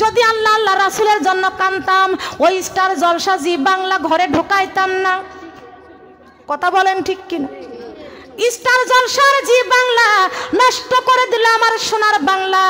যদি আল্লাহ আল্লাহ রাসূলের জন্য কাঁদতাম ওই স্টার জলসা জি বাংলা ঘরে ঢোকাইতাম না। কথা বলেন ঠিক কিনা? স্টার জলসার জি বাংলা নষ্ট করে দিল আমার সোনার বাংলা।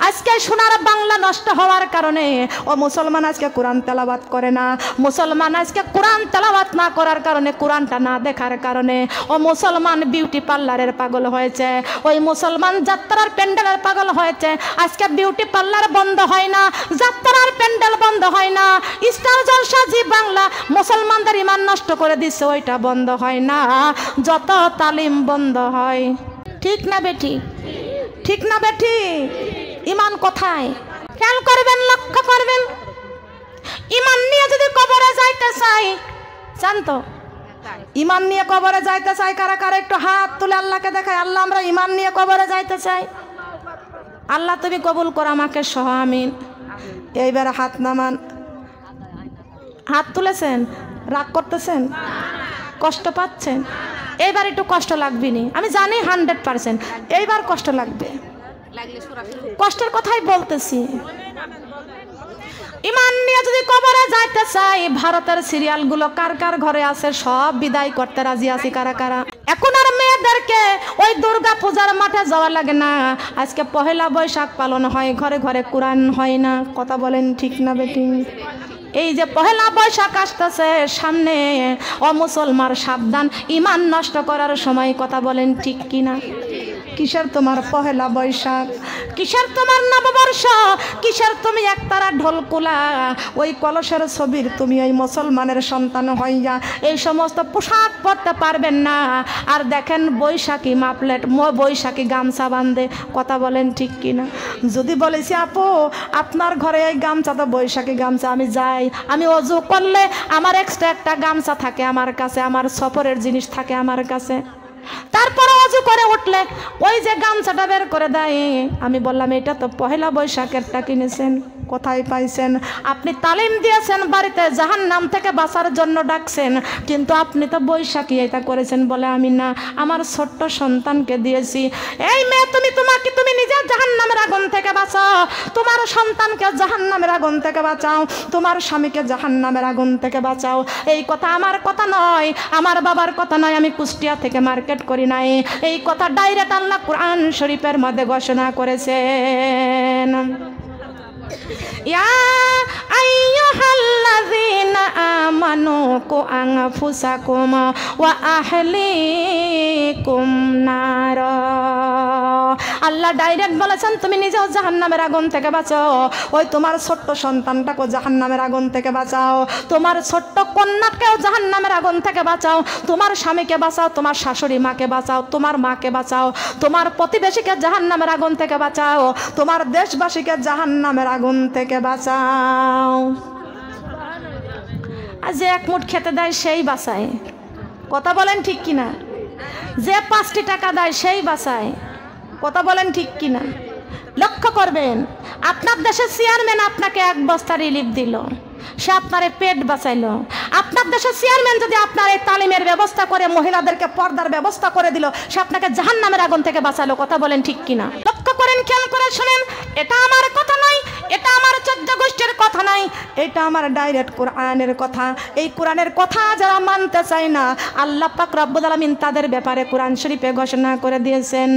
আজকে সোনার বাংলা নষ্ট হওয়ার কারণে ও মুসলমান আজকে কোরআন তেলাওয়াত করে না। মুসলমান আজকে কোরআন তেলাওয়াত না করার কারণে, কোরআনটা না দেখার কারণে ও মুসলমান বিউটি পার্লারের পাগল হয়েছে, ওই মুসলমান যাত্রার প্যান্ডেলের পাগল হয়েছে। আজকে বিউটি পার্লার বন্ধ হয় না, যাত্রার প্যান্ডেল বন্ধ হয় না, স্টার জলসা জি বাংলা মুসলমানদের ঈমান নষ্ট করে দিচ্ছে, ওইটা বন্ধ হয় না, যত তালিম বন্ধ হয়। ঠিক না বেটি? ঠিক না বেটি? ঈমান কোথায়? খেয়াল করবেন, লক্ষ্য করবেন। ঈমান নিয়ে যদি কবরে যাইতে চাই, জানতো ঈমান নিয়ে কবরে যাইতে চাই কারা কারা একটু হাত তুলে আল্লাহকে দেখায়, আল্লাহ আমরা ঈমান নিয়ে কবরে যাইতে চাই। আল্লাহ তুমি কবুল কর আমাকে সহ, আমিন। এইবার হাত নামান। হাত তুলেছেন? রাগ করতেছেন? কষ্ট পাচ্ছেন? এইবার একটু কষ্ট লাগবে নি, আমি জানি 100%। এইবার কষ্ট লাগবে, কষ্টের কথাই বলতেছি। ঈমান নিয়ে যদি কবরে যাইতে চাই, ভারতের সিরিয়ালগুলো কার কার ঘরে আছে সব বিদায় করতে রাজি আছি কারা কারা? এখন আর মেয়েদেরকে ওই দুর্গা পূজার মাঠে যাওয়া লাগে না। আজকে পহেলা বৈশাখ পালন হয়, ঘরে ঘরে কোরআন হয় না। কথা বলেন ঠিক না বেটি? এই যে পহেলা বৈশাখ আসতেছে সামনে, ও মুসলমান সাবধান, ঈমান নষ্ট করার সময়। কথা বলেন ঠিক কিনা? কিসের তোমার পহেলা বৈশাখ? কিসের তোমার নববর্ষ? কিসের তুমি একতারা ঢোলকুলা? ওই কলসের ছবির তুমি ওই মুসলমানের সন্তান হইয়া এই সমস্ত পোশাক পরতে পারবেন না। আর দেখেন বৈশাখী মাপলেট, বৈশাখী গামছা বাঁধে। কথা বলেন ঠিক কিনা? যদি বলেছি আপু আপনার ঘরে এই গামছা তো বৈশাখী গামছা, আমি যাই, আমি অজু করলে আমার এক্সট্রা একটা গামছা থাকে আমার কাছে, আমার সফরের জিনিস থাকে আমার কাছে। তারপরে অজু করে উঠলে ওই যে গামছাটা বের করে দেয়। আমি বললাম এটা তো পহেলা বৈশাখেরটা কিনেছেন, কোথায় পাইছেন? আপনি তালিম দিয়েছেন বাড়িতে, জাহান্নাম থেকে বাঁচার জন্য ডাকছেন, কিন্তু আপনি তো বৈশাখী এটা করেছেন। বলে আমি না, আমার ছোট্ট সন্তানকে দিয়েছি। এই মেয়ে তুমি নিজে জাহান্নামের আগুন থেকে বাঁচাও, তোমার সন্তানকে জাহান্নামের আগুন থেকে বাঁচাও, তোমার স্বামীকে জাহান্নামের আগুন থেকে বাঁচাও। এই কথা আমার কথা নয়, আমার বাবার কথা নয়, আমি কুষ্টিয়া থেকে মার্কেট করি নাই। এই কথা ডাইরেক্ট আল্লাহ কোরআন শরীফের মধ্যে ঘোষণা করেছেন। ইয়া আইয়ুহাল্লাযীনা আমানু কু আনফুসাকুম ওয়া আহলিকুম নার। আল্লাহ ডাইরেক্ট বলেছেন তুমি নিজেও জাহান্নামের আগুন থেকে বাঁচাও, ওই তোমার ছোট্ট সন্তানটাকে জাহান্নামের আগুন থেকে বাঁচাও, তোমার ছোট্ট কন্যাকেও জাহান্নামের আগুন থেকে বাঁচাও, তোমার স্বামীকে বাঁচাও, তোমার শাশুড়ি মাকে বাঁচাও, তোমার মাকে বাঁচাও, তোমার প্রতিবেশীকে জাহান্নামের আগুন থেকে বাঁচাও, তোমার দেশবাসীকে জাহান্নামের আগুন থেকে বাঁচাও। আর যে এক মুঠ খেতে দেয় সেই বাঁচায়। কথা বলেন ঠিক কিনা? যে 5টি টাকা দেয় সেই বাঁচায়। কথা বলেন ঠিক কিনা? লক্ষ্য করবেন, আপনার দেশের চেয়ারম্যান আপনাকে 1 বস্তা রিলিফ দিল, সে আপনার পেট বাঁচাইলো। আপনার দেশের চেয়ারম্যান যদি আপনার এই তালিমের ব্যবস্থা করে, মহিলাদেরকে পর্দার ব্যবস্থা করে দিল, সে আপনাকে জাহান্নামের আগুন থেকে বাঁচালো। কথা বলেন ঠিক কিনা? লক্ষ্য করেন, খেয়াল করে শুনেন, এটা আমার কথা নয়, এটা আমার 14 গোষ্ঠীর কথা নাই, এটা আমার ডাইরেক্ট কোরআনের কথা। এই কোরআনের কথা যারা মানতে চায় না, আল্লাহ পাক রব্বুল আলামিন তাদের ব্যাপারে কোরআন শরীফে ঘোষণা করে দিয়েছেন,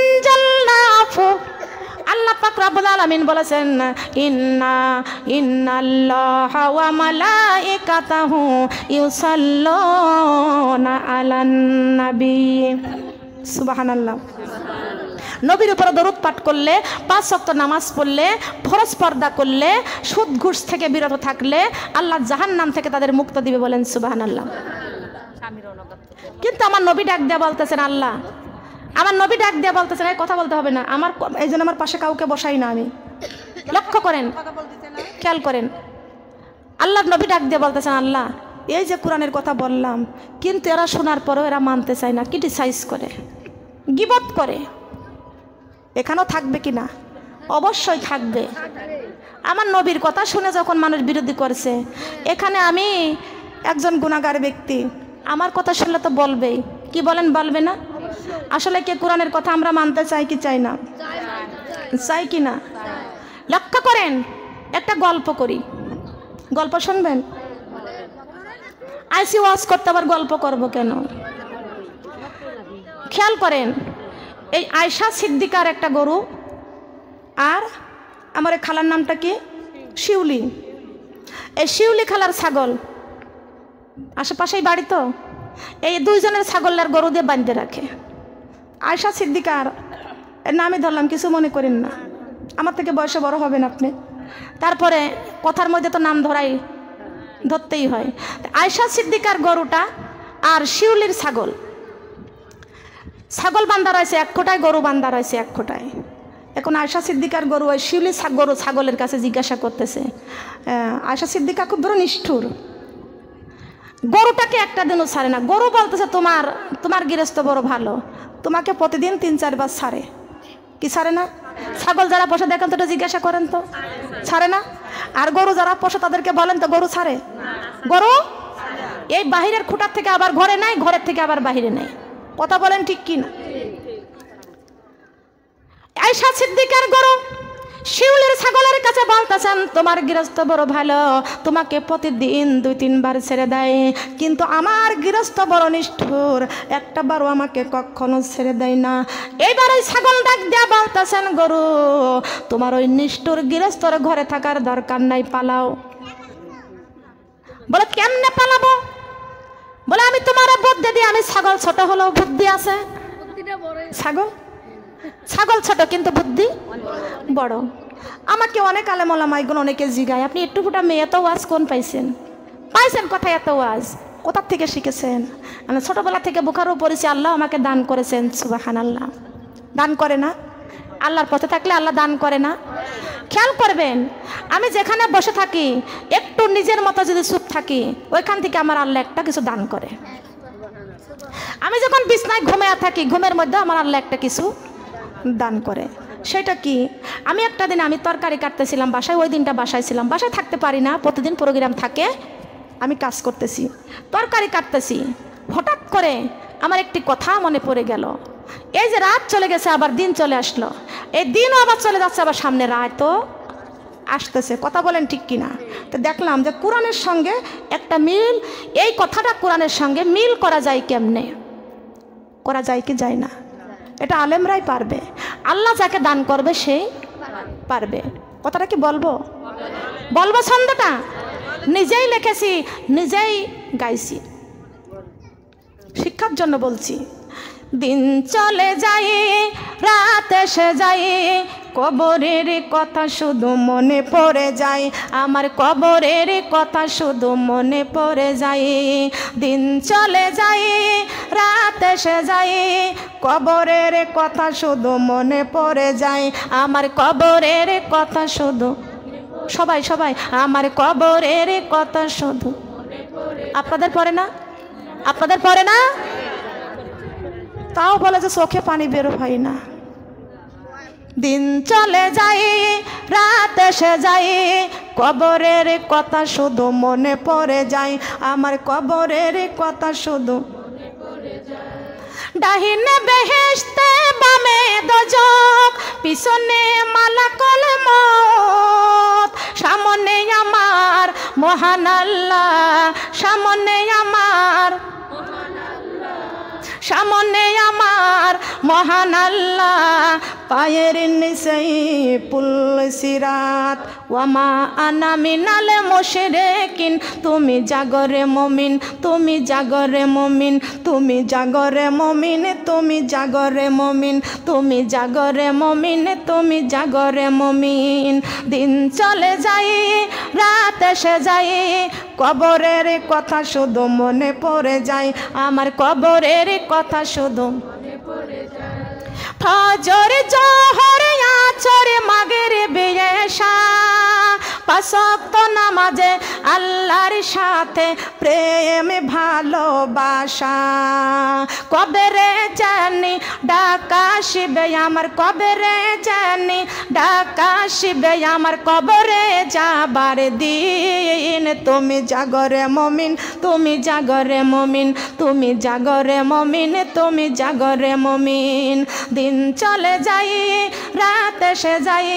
ইন্নানজালনাহু। আল্লাহ পাক রব্বুল আলামিন বলেছেন, ইন্নাল্লাহা ওয়া মালাইকাতাহু ইউসাল্লুনা আলান নবী। সুবহানাল্লাহ। নবীর উপরে দরুদ পাঠ করলে, 5 ওয়াক্ত নামাজ পড়লে, ফরজ পর্দা করলে, সুদ ঘুষ থেকে বিরত থাকলে আল্লাহ জাহান্নাম থেকে তাদের মুক্ত দিবে। বলেন সুবহানাল্লাহ। কিন্তু আমার নবী ডাক দেয়া বলতেছেন, আল্লাহ আমার নবী ডাক দেয়া বলতেছেন, এই কথা বলতে হবে না, আমার এই জন্য আমার পাশে কাউকে বসাই না আমি। লক্ষ্য করেন, খেয়াল করেন, আল্লাহর নবী ডাক দিয়ে বলতেছেন, আল্লাহ এই যে কোরআনের কথা বললাম, কিন্তু এরা শোনার পরেও এরা মানতে চায় না, ক্রিটিসাইজ করে, গীবত করে। এখানেও থাকবে কি না? অবশ্যই থাকবে। আমার নবীর কথা শুনে যখন মানুষ বিরোধী করছে, এখানে আমি একজন গুনাহগার ব্যক্তি, আমার কথা শুনলে তো বলবেই। কি বলেন, বলবে না? আসলে কি কোরআনের কথা আমরা মানতে চাই কি চাই না? চাই কি না? লক্ষ্য করেন, করেন, একটা গল্প করি, গল্প শুনবেন? আইসি ওয়াজ করতে আবার গল্প করব কেন? খেয়াল করেন, এই আয়শা সিদ্দিকার একটা গরু, আর আমার এই খালার নামটা কি? শিউলি। এই শিউলি খালার ছাগল, আশেপাশেই বাড়ি তো, এই দুইজনের ছাগলের গরু দিয়ে বাঁধতে রাখে। আয়শা সিদ্দিকার এর নামই ধরলাম, কিছু মনে করেন না, আমার থেকে বয়সে বড় হবেন আপনি, তারপরে কথার মধ্যে তো নাম ধরতেই হয়। আয়শা সিদ্দিকার গরুটা আর শিউলির ছাগল, ছাগল বান্ধা রয়েছে এক খোটায়, গরু বান্ধা রয়েছে এক খোটায়। এখন আয়শা সিদ্দিকার গরু ওই শিউলির গরু ছাগলের কাছে জিজ্ঞাসা করতেছে, আয়শা সিদ্দিকা খুব বড় নিষ্ঠুর, গরুটাকে একটা দিনও ছাড়ে না। গরু বলতেছে তোমার গৃহস্থ বড় ভালো, তোমাকে প্রতিদিন 3-4 বার ছাড়ে। কি ছাড়ে না? ছাগল যারা পোষে দেখেন তো, জিজ্ঞাসা করেন তো, ছাড়ে না? আর গরু যারা পোষে তাদেরকে বলেন তো, গরু ছাড়ে? গরু এই বাহিরের খুঁটার থেকে আবার ঘরে নাই, ঘরের থেকে আবার বাহিরে নেই। কথা বলেন ঠিক কি না? আয়শা সিদ্দিকার গরু শিউলির ছাগলের কাছে বলতেছেন, তোমার গৃহস্থ বড় ভালো, তোমাকে প্রতিদিন 2-3 বার ছেড়ে দেয়, কিন্তু আমার গৃহস্থ বড় নিষ্ঠুর, একটা বারও আমাকে কখনো ছেড়ে দেয় না। এইবার ওই ছাগল ডাক দিয়া বলতেছেন, গরু তোমার ওই নিষ্ঠুর গৃহস্থর ঘরে থাকার দরকার নাই, পালাও। বলে কেমনে পালাবো? বলে আমি তোমার বুদ্ধি দিয়ে, আমি ছাগল ছোট হলেও বুদ্ধি আছে। ছাগল ছোট কিন্তু বুদ্ধি বড়। আমাকে অনেক আলেমোলামাইগুলো অনেকে জিগায়, আপনি একটু ফুটা মেয়ে এত ওয়াজ কোন পাইছেন কোথায় এত ওয়াজ, কোথা থেকে শিখেছেন? আমি ছোটবেলা থেকে বুখারও পড়েছি, আল্লাহ আমাকে দান করেছেন, সুবহানাল্লাহ। দান করে না? আল্লাহর পথে থাকলে আল্লাহ দান করে না? খেয়াল করবেন, আমি যেখানে বসে থাকি একটু নিজের মতো যদি চুপ থাকি, ওইখান থেকে আমার আল্লাহ একটা কিছু দান করে। আমি যখন বিছনায় ঘুমিয়ে থাকি, ঘুমের মধ্যে আমার আল্লাহ একটা কিছু দান করে। সেটা কি? আমি একটা দিন আমি তরকারি কাটতেছিলাম বাসায়, ওই দিনটা বাসায় ছিলাম, বাসায় থাকতে পারি না, প্রতিদিন প্রোগ্রাম থাকে, আমি কাজ করতেছি, তরকারি কাটতেছি, হঠাৎ করে আমার একটি কথা মনে পড়ে গেল। এই যে রাত চলে গেছে, আবার দিন চলে আসলো, এই দিনও আবার চলে যাচ্ছে, আবার সামনে রাতও আসতেছে। কথা বলেন ঠিক কিনা? তো দেখলাম যে কোরআনের সঙ্গে একটা মিল, এই কথাটা কোরআনের সঙ্গে মিল করা যায় কেমনে? করা যায় কি যায় না? এটা আলেমরাই পারবে, আল্লাহ যাকে দান করবে সেই পারবে। কথাটা কি বলবো? ছন্দটা নিজেই লিখেছি, নিজেই গাইছি, শিক্ষার জন্য বলছি। দিন চলে যায়, রাত এসে যায়, কবরের কথা শুধু মনে পড়ে যায়, আমার কবরের কথা শুধু মনে পড়ে যায়। দিন চলে যায়, রাত এসে যায়, কবরের কথা শুধু মনে পড়ে যায়, আমার কবরের কথা শুধু, সবাই আমার কবরের কথা শুধু। আপনাদের পড়ে না? আপনাদের পড়ে না? তাও বলে যে চোখে পানি বের হয় না। দিন চলে যায়, রাত এসে যায়, কবরের কথা শুধু মনে পড়ে যায়, আমার কবরের কথা শুধু। ডাহিনে বেহেশতে, বামে দোজখ, পিছনে মালাকুল মউত, সামনে আমার মহান আল্লাহ, সামনে আমার মহান আল্লাহ, পায়ের নিচেই পুল সিরাত, ওয়ামা আনা মিনাল মুশরিকিন, তুমি জাগরে মুমিন, তুমি জাগরে মুমিন, তুমি জাগরে মুমিন, তুমি জাগরে মুমিন, তুমি জাগরে মুমিন, তুমি জাগরে মুমিন। দিন চলে যায়, রাত এসে যায়, কবরের কথা শুধু মনে পড়ে যায়, আমার কবরের কথা শুধু। ফজর, জোহর, আসর, মাগরিব, এশা, পাঁচ ওয়াক্ত নামাজে আল্লাহর সাথে প্রেম ভালোবাসা। কবে রে জানি ডাকা শিবে আমার, কবে রে জানি ডাকা শিবে আমার, কবরে যাবার দিন। তুমি জাগরে মমিন, তুমি জাগরে মমিন, তুমি জাগরে মমিন, তুমি জাগরে মমিন। দিন চলে যাই রাত এসে যাই,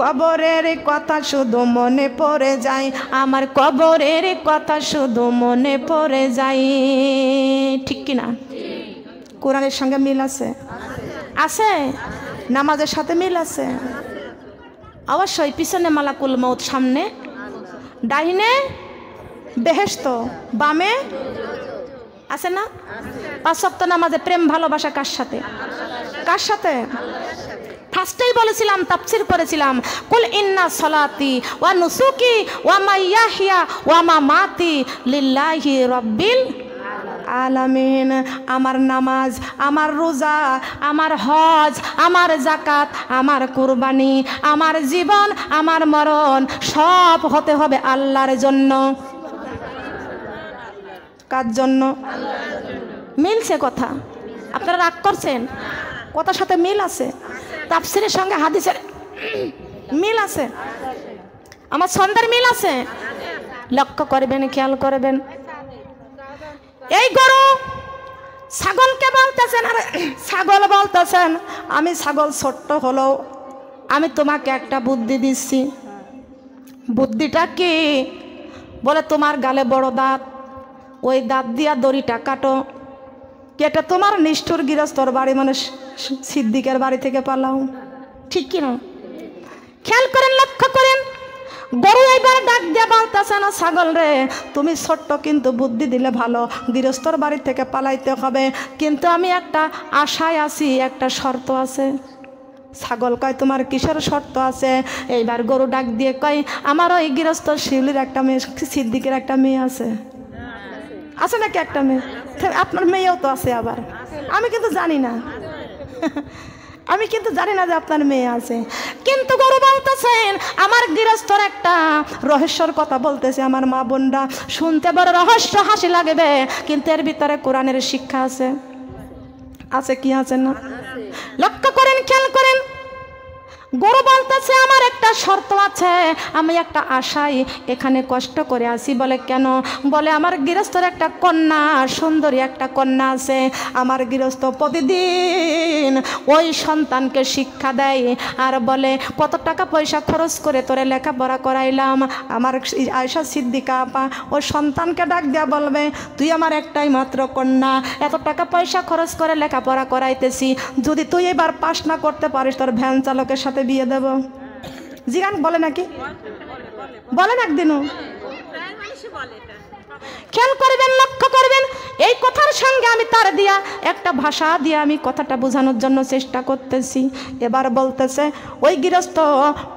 কবরের কথা শুধু মনে পড়ে যায় আমার, কবরের কথা শুধু মনে পড়ে যায়। ঠিক কিনা? কোরআনের সঙ্গে মিল আছে? আছে? নামাজের সাথে মিল আছে? অবশ্যই। পিছনে মালাকুল মউত, সামনে ডাইনে বেহেশত, বামে আছে না? পাঁচ ওয়াক্ত নামাজে প্রেম ভালোবাসা কার সাথে? কার সাথে? ফার্স্টেই বলেছিলাম, তাফসীর করেছিলাম, কুল ইন্না সলাতি ওয়া নুসুকি ওয়া মাইয়াহিয়া ওয়া মামাতি লিল্লাহি রাব্বিল আলামিন। আমার নামাজ, আমার রোজা, আমার হজ, আমার যাকাত, আমার কুরবানি, আমার জীবন, আমার মরণ সব হতে হবে আল্লাহর জন্য। কার জন্য? মিলছে কথা? আপনারা রাগ করছেন? কথার সাথে মিল আছে, তাফসীরের সঙ্গে হাদিসের মিল আছে, আমার ছন্দের মিল আছে। লক্ষ্য করবেন, খেয়াল করবেন। এই গরু ছাগলকে বলতেছেন, আরে ছাগল বলতেছেন, আমি ছাগল ছোট্ট হলেও আমি তোমাকে একটা বুদ্ধি দিচ্ছি। বুদ্ধিটা কি? বলে তোমার গালে বড় দাঁত, ওই দাঁত দিয়া দড়িটা কাটো, কেটে তোমার নিষ্ঠুর গৃহস্থর বাড়ি মানে সিদ্দিকের বাড়ি থেকে পালাও। ঠিক কিনা? খেয়াল করেন, লক্ষ্য করেন। গরু এইবার ডাক দিয়ে বলতেছে না, ছাগল রে তুমি ছোট্ট কিন্তু বুদ্ধি দিলে ভালো, গৃহস্থর বাড়ি থেকে পালাইতে হবে, কিন্তু আমি একটা আশায় আছি, একটা শর্ত আছে। ছাগল কয় তোমার কিসের শর্ত আছে? এইবার গরু ডাক দিয়ে কয় আমার ওই গৃহস্থ শিউলির একটা মেয়ে, সিদ্দিকের একটা মেয়ে আছে। আছে নাকি একটা মেয়ে? আপনার মেয়েও তো আছে আবার, আমি কিন্তু জানি না, আমি কিন্তু জানি না যে আপনার মেয়ে আছে। কিন্তু গরু বলতেছেন আমার গৃহস্থর একটা রহস্যর কথা বলতেছে, আমার মা বোনরা শুনতে বড় রহস্য হাসি লাগবে, কিন্তু এর ভিতরে কোরআনের শিক্ষা আছে। আছে কি আছে না? লক্ষ্য করেন, খেয়াল করেন। গরু বলতেছে আমার একটা শর্ত আছে, আমি একটা আশায় এখানে কষ্ট করে আসি। বলে কেন? বলে আমার গৃহস্থর একটা কন্যা, সুন্দরী একটা কন্যা আছে। আমার গৃহস্থ প্রতিদিন ওই সন্তানকে শিক্ষা দেয় আর বলে কত টাকা পয়সা খরচ করে তোরে লেখাপড়া করাইলাম। আমার আয়েশা সিদ্দিকা আপা ওই সন্তানকে ডাক দেয়া বলবে তুই আমার একটাই মাত্র কন্যা, এত টাকা পয়সা খরচ করে লেখাপড়া করাইতেছি, যদি তুই এবার পাস না করতে পারিস তোর ভ্যান চালকের সাথে বিয়ে দেব। জিগান বলে নাকি? বলেন একদিনও? খেয়াল করবেন, লক্ষ্য করবেন। এই কথার সঙ্গে আমি তার দিয়া একটা ভাষা দিয়ে আমি কথাটা বোঝানোর জন্য চেষ্টা করতেছি। এবার বলতেছে ওই গৃহস্থ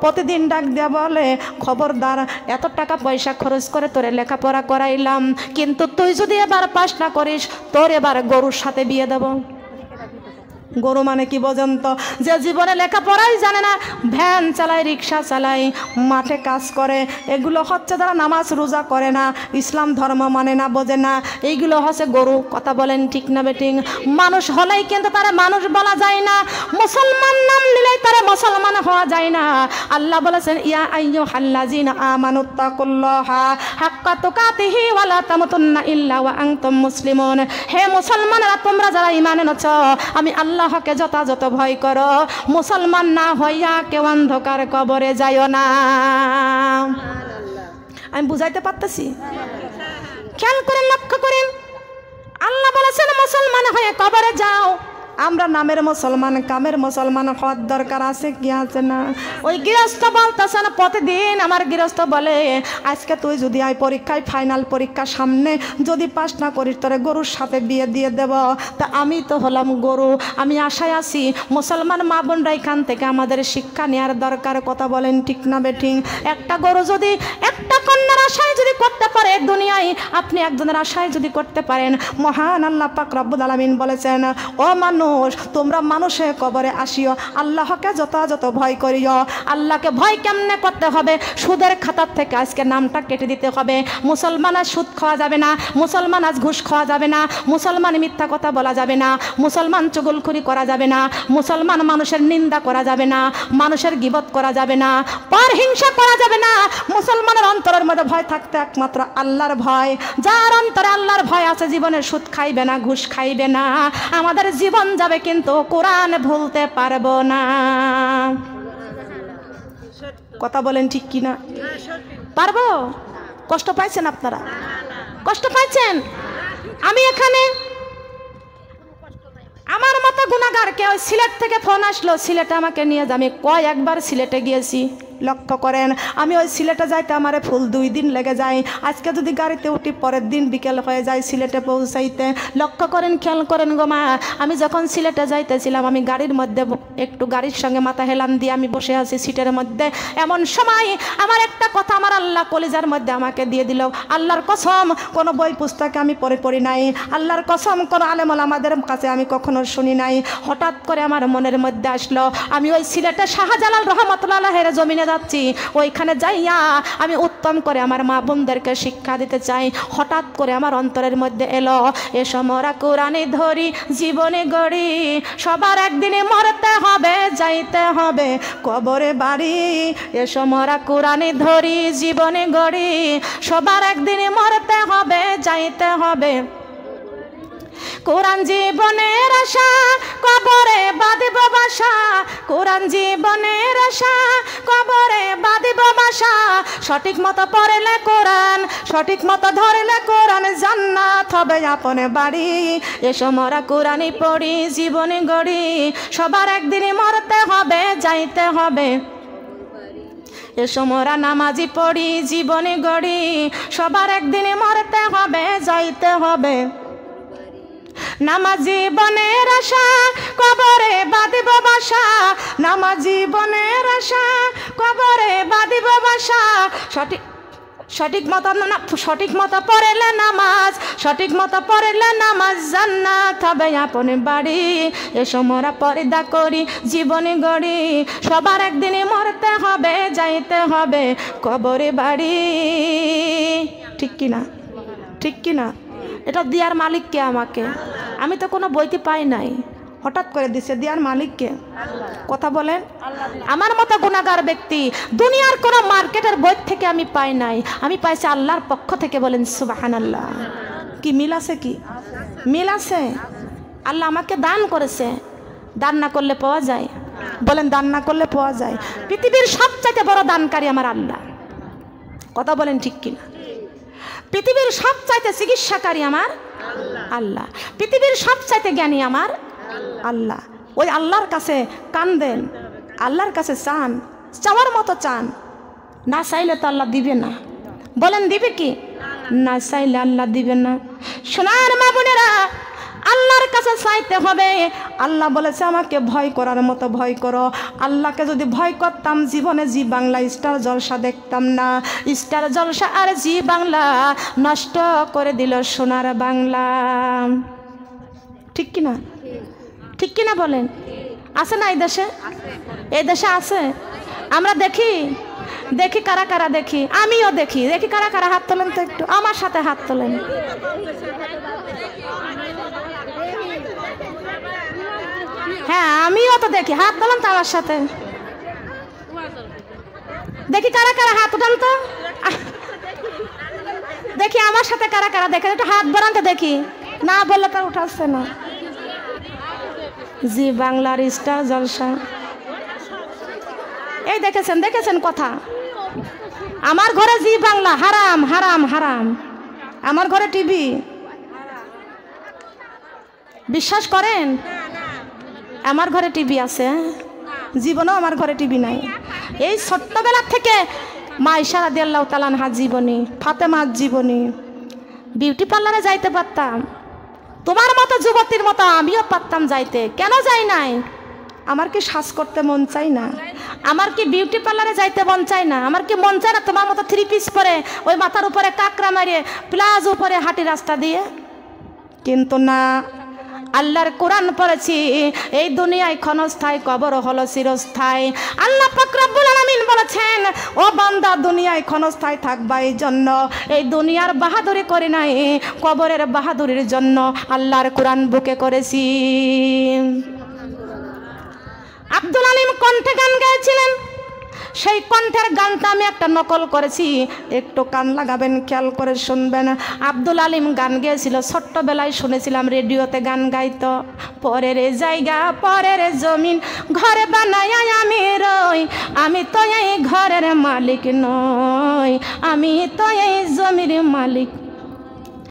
প্রতিদিন ডাক দিয়া বলে খবরদার, এত টাকা পয়সা খরচ করে তোরে লেখাপড়া করাইলাম, কিন্তু তুই যদি এবার পাস না করিস তোর এবার গরুর সাথে বিয়ে দেব। গরু মানে কি বোঝেন তো? যে জীবনে লেখাপড়াই জানে না, ভ্যান চালায়, রিক্সা চালায়, মাঠে কাজ করে, এগুলো হচ্ছে যারা নামাজ রোজা করে না, ইসলাম ধর্ম মানে না, বোঝে না, এইগুলো হচ্ছে গরু। কথা বলেন ঠিক না বেঠিক? মানুষ হলেই কিন্তু তারা মানুষ বলা যায় না, মুসলমান নাম নিলেই তারা মুসলমান হওয়া যায় না। আল্লাহ বলেছেন ইয়া আইয়ুহাল্লাযিনা আমানুত্তাকুল্লাহা হাক্কা তুকাতিহি ওয়া লা তামুতুন্না ইল্লা ওয়া আনতুম মুসলিমুন। হে মুসলমানরা, তোমরা যারা ঈমান এনেছো, আমি আল্লাহকে যথাযথ ভয় করো, মুসলমান না হইয়া কেউ অন্ধকার কবরে যাইও না। আমি বুঝাইতে পারতেছি? খেয়াল করেন, লক্ষ্য করেন। আল্লাহ বলেছেন মুসলমান হয়ে কবরে যাও। আমরা নামের মুসলমান, কামের মুসলমান হওয়ার দরকার আছে কি আছে না? ওই গৃহস্থ বলতেছে না, প্রতিদিন আমার গৃহস্থ বলে আজকে তুই যদি আয় পরীক্ষায়, ফাইনাল পরীক্ষা সামনে, যদি পাস না করিস তোরে গরুর সাথে বিয়ে দিয়ে দেব। তা আমি তো হলাম গরু, আমি আশায় আছি মুসলমান মা বোনরা এখান থেকে আমাদের শিক্ষা নেওয়ার দরকার। কথা বলেন ঠিক না বেঠিক? একটা গরু যদি একটা কন্যার আশায় যদি করতে পারে দুনিয়ায়, আপনি একজনের আশায় যদি করতে পারেন, মহান আল্লাহ পাক রব্বুল আলামিন বলেছেন ও মানুষ মানুষ তোমরা মানুষে কবরে আসিও, আল্লাহকে যথাযথ ভয় করিও। আল্লাহকে ভয় কেমনে করতে হবে? সুদের খাতার থেকে আজকে নামটা কেটে দিতে হবে। মুসলমান আজ সুদ খাওয়া যাবে না, মুসলমান আজ ঘুষ খাওয়া যাবে না, মুসলমান মিথ্যা কথা বলা যাবে না, মুসলমান চুগলখড়ি করা যাবে না, মুসলমান মানুষের নিন্দা করা যাবে না, মানুষের গীবত করা যাবে না, পরহিংসা করা যাবে না। মুসলমানের অন্তরের মধ্যে ভয় থাকতে একমাত্র আল্লাহর ভয়। যার অন্তরে আল্লাহর ভয় আছে জীবনে সুদ খাইবে না, ঘুষ খাইবে না। আমাদের জীবন যাবে কিন্তু কোরআন ভুলতে পারবো না। কথা বলেন ঠিক কিনা? পারবো? কষ্ট পাইছেন আপনারা? কষ্ট পাইছেন? আমি এখানে আমার মতো গুনাহগারকে ওই সিলেট থেকে ফোন আসলো, সিলেটে আমাকে নিয়ে যা। আমি কয়েকবার সিলেটে গিয়েছি, লক্ষ্য করেন। আমি ওই সিলেটে যাইতে আমারে ফুল 2 দিন লেগে যায়। আজকে যদি গাড়িতে উঠি পরের দিন বিকেল হয়ে যায় সিলেটে পৌঁছাইতে। লক্ষ্য করেন, খেয়াল করেন গো মা। আমি যখন সিলেটে যাইতেছিলাম আমি গাড়ির মধ্যে একটু গাড়ির সঙ্গে মাথা হেলান দিয়ে আমি বসে আছি সিটের মধ্যে। এমন সময় আমার একটা কথা আমার আল্লাহ কলিজার মধ্যে আমাকে দিয়ে দিল। আল্লাহর কসম কোনো বই পুস্তকে আমি পড়ি নাই, আল্লাহর কসম কোনো আলেম ওলামাদের কাছে আমি কখনো শুনি নাই। হঠাৎ করে আমার মনের মধ্যে আসলো আমি ওই সিলেটে শাহজালাল রহমতুল্লাহের জমিনে যাচ্ছি। ওইখানে যাইয়া আমি উত্তম করে আমার মা বোনদেরকে শিক্ষা দিতে চাই। হঠাৎ করে আমার অন্তরের মধ্যে এলো এসো মোরা কোরআনে ধরি জীবনে গড়ি, সবার একদিনে মরতে হবে যাইতে হবে কবরে বাড়ি। এসো মোরা কোরআনে ধরি জীবনে গড়ি, সবার একদিনে মরতে হবে যাইতে হবে। কোরআন জীবনের আশা কবরে বাঁধিব বাসা, কোরআন জীবনের আশা কবরে বাঁধিব বাসা। সঠিক মতো পড়লে কোরআন, সঠিক মতো ধরলে কোরআন, জান্নাত হবে আপনে বাড়ি। এসো মোরা কোরআনই পড়ি জীবনে গড়ি, সবার একদিনই মরতে হবে যাইতে হবে। এসো মোরা নামাজি পড়ি জীবনে গড়ি, সবার একদিনে মরতে হবে যাইতে হবে। নামাজি বনের আশা কবরে বাঁধিব বাসা, নামাজি বনের আশা কবরে বাঁধিব বাসা। সঠিক মতো পড়লে নামাজ, সঠিক মতো পড়লে নামাজ, জান্নাত হবে আপনে বাড়ি। এসো মোরা পর্দা করি জীবনে গড়ি, সবার একদিনে মরতে হবে যাইতে হবে কবরে বাড়ি। ঠিক কিনা? ঠিক কিনা? এটা দিয়ার মালিক কে আমাকে? আমি তো কোনো বইতে পাই নাই, হঠাৎ করে দিছে। দিয়ার মালিক কে? কথা বলেন। আমার মতো গুনাহগার ব্যক্তি দুনিয়ার কোনো মার্কেটের বই থেকে আমি পাই নাই, আমি পাইছি আল্লাহর পক্ষ থেকে। বলেন সুবহানাল্লাহ। কি মিল আছে? কি মিল আছে? আল্লাহ আমাকে দান করেছে, দান না করলে পাওয়া যায়? বলেন দান না করলে পাওয়া যায়? পৃথিবীর সবচাইতে বড় দানকারী আমার আল্লাহ। কথা বলেন ঠিক কিনা? পৃথিবীর সবচাইতে চিকিৎসাকারী আমার আল্লাহ, পৃথিবীর সবচাইতে জ্ঞানী আমার আল্লাহ। ওই আল্লাহর কাছে কান্দেন, আল্লাহর কাছে চান, চাওয়ার মতো চান। না চাইলে তো আল্লাহ দিবে না। বলেন দিবে কি? না চাইলে আল্লাহ দিবে না। সোনার মা বোনেরা, আল্লাহর কাছে চাইতে হবে। আল্লাহ বলেছে আমাকে ভয় করার মতো ভয় করো। আল্লাহকে যদি ভয় করতাম জীবনে জি বাংলা স্টার জলসা দেখতাম না। স্টার জলসা আর জি বাংলা নষ্ট করে দিল সোনার বাংলা। ঠিক কিনা? ঠিক কিনা বলেন? আছে না এই দেশে? এই দেশে আছে। আমরা দেখি, দেখি কারা কারা দেখি, আমিও দেখি। দেখি কারা কারা হাত তোলেন তো একটু, আমার সাথে হাত তোলেন। হ্যাঁ আমিও তো দেখি, হাত তোলেন তো আমার সাথে। দেখি কারা কারা হাত উঠান তো, দেখি আমার সাথে কারা কারা দেখেন, একটু হাত বাড়ান তো দেখি। না বললে তো উঠাচ্ছে না। জি বাংলার স্টার জলসা এই দেখেছেন, দেখেছেন কথা। আমার ঘরে জি বাংলা হারাম হারাম হারাম, আমার ঘরে টিভি। বিশ্বাস করেন? আমার ঘরে টিভি আছে, জীবনেও আমার ঘরে টিভি নাই। এই ছোট্টবেলা থেকে মা আয়েশা রাদিয়াল্লাহু তাআলা আনহার জীবনী, ফাতেমার জীবনী, বিউটি পার্লারে যাইতে পারতাম, তোমার মতো যুবতীর মতো আমিও পারতাম যাইতে। কেন যাই নাই? আমার কি সাজ করতে মন চাই না? আমার কি বিউটি পার্লারে যাইতে মন চাই না? আমার কি মন চায় না তোমার মতো 3 পিস পরে ওই মাথার উপরে কাকড়া মারিয়ে প্লাজ উপরে হাঁটি রাস্তা দিয়ে? কিন্তু না, আল্লাহর কোরআন পড়েছি। এই দুনিয়ায় ক্ষণস্থায়ী, কবর হলো চিরস্থায়ী। আল্লাহ পাক রব্বুল আলামিন বলেছেন, ও বান্দা দুনিয়ায় ক্ষণস্থায়ী থাকবা, এই জন্য এই দুনিয়ার বাহাদুরি করি নাই, কবরের বাহাদুরির জন্য আল্লাহর কোরআন বুকে করেছি। আব্দুল আলিম কণ্ঠে গান গাইছিলেন, সেই কণ্ঠের গানটা আমি একটা নকল করেছি, একটু কান লাগাবেন, খেয়াল করে শুনবেন। আব্দুল আলিম গান গেয়েছিল, ছোট্টবেলায় শুনেছিলাম রেডিওতে গান গাইতো। পরের জায়গা পরের জমিন ঘরে বানাই আমি রই, আমি তো এই ঘরের মালিক নই, আমি তো এই জমির মালিক